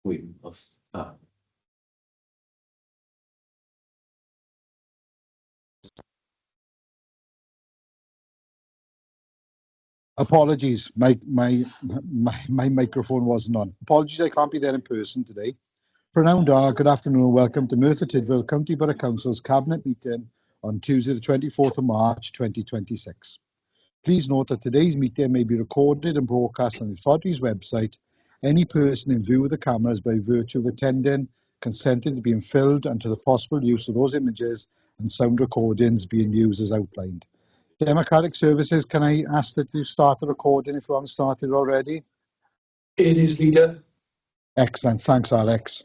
We lost. Apologies, my microphone wasn't on. Apologies, I can't be there in person today. Pronounced good afternoon and welcome to Mawrth Tydfil County Borough Council's Cabinet meeting on Tuesday the 24th of March 2026. Please note that today's meeting may be recorded and broadcast on the authority's website. Any person in view of the cameras by virtue of attending consenting to being filmed and to the possible use of those images and sound recordings being used as outlined. Democratic Services, can I ask that you start the recording if you haven't started already? It is, Leader. Excellent, thanks Alex.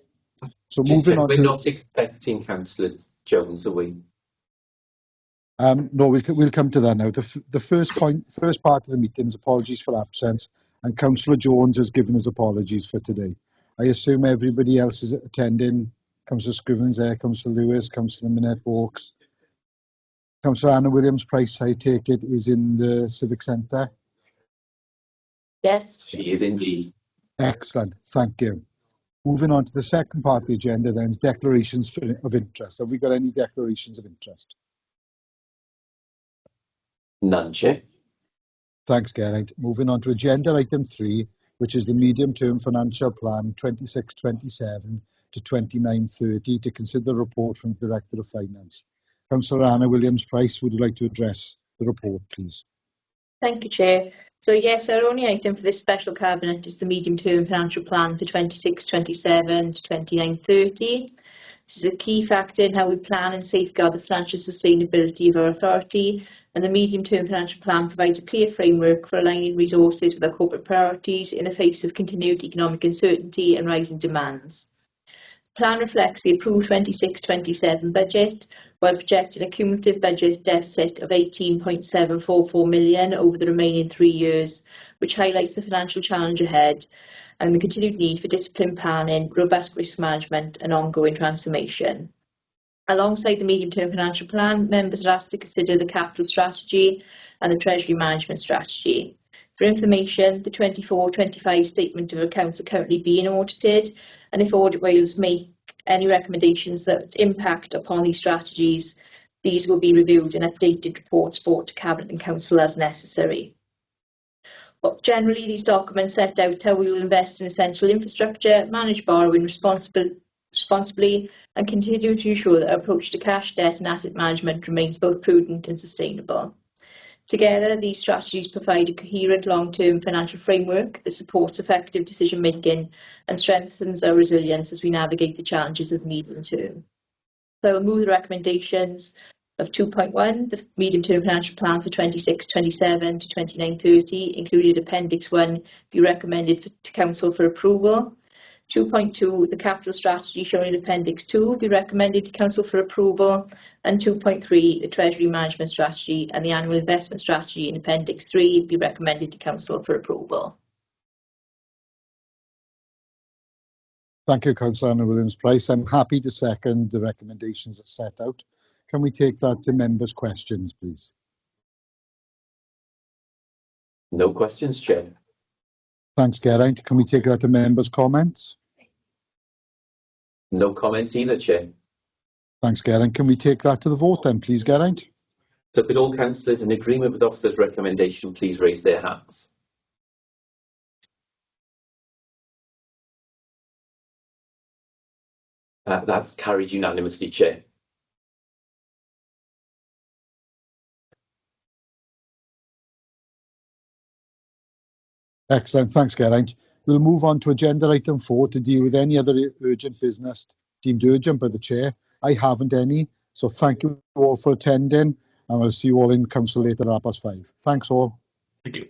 So Just moving on we're to... not expecting Councillor Jones, are we? No, we'll come to that now. The first part of the meeting is apologies for absence, and Councillor Jones has given his apologies for today. I assume everybody else is attending. Councillor Scriven's there, Councillor Lewis, Councillor Minette Walks. Councillor Anna Williams-Price, I take it, is in the Civic Centre? Yes. She is indeed. Excellent, thank you. Moving on to the second part of the agenda then is declarations of interest. Have we got any declarations of interest? None, Chair. Thanks, Geraint. Moving on to agenda item 3, which is the medium-term financial plan 26-27 to 29-30 to consider the report from the Director of Finance. Councillor Anna Williams-Price, would you like to address the report, please? Thank you, Chair. So yes, our only item for this special cabinet is the medium-term financial plan for 26-27 to 29-30. This is a key factor in how we plan and safeguard the financial sustainability of our authority, and the medium-term financial plan provides a clear framework for aligning resources with our corporate priorities in the face of continued economic uncertainty and rising demands. The plan reflects the approved 26-27 budget, while projecting a cumulative budget deficit of 18.744 million over the remaining 3 years, which highlights the financial challenge ahead and the continued need for disciplined planning, robust risk management and ongoing transformation. Alongside the medium-term financial plan, members are asked to consider the capital strategy and the treasury management strategy. For information, the 24-25 statement of accounts are currently being audited, and if Audit Wales make any recommendations that impact upon these strategies, these will be reviewed and updated reports brought to Cabinet and Council as necessary. But generally, these documents set out how we will invest in essential infrastructure, manage borrowing responsibly, and continue to ensure that our approach to cash, debt and asset management remains both prudent and sustainable. Together, these strategies provide a coherent long-term financial framework that supports effective decision-making and strengthens our resilience as we navigate the challenges of the medium term. So I will move the recommendations of 2.1, the medium-term financial plan for 26-27 to 29-30, included Appendix 1, be recommended to Council for approval. 2.2, the capital strategy shown in Appendix 2 be recommended to Council for approval, and 2.3, the Treasury Management Strategy and the Annual Investment Strategy in Appendix 3 be recommended to Council for approval. Thank you, Councillor Anna Williams-Price. I'm happy to second the recommendations as set out. Can we take that to members' questions, please? No questions, Chair. Thanks, Geraint. Can we take that to members' comments? No comments either, Chair. Thanks, Geraint. Can we take that to the vote then, please, Geraint? So could all councillors in agreement with the officer's recommendation please raise their hands? That's carried unanimously, Chair. Excellent. Thanks, Geraint. We'll move on to agenda item 4 to deal with any other urgent business deemed urgent by the Chair. I haven't any, so thank you all for attending, and I'll see you all in Council later at 5:30. Thanks all. Thank you.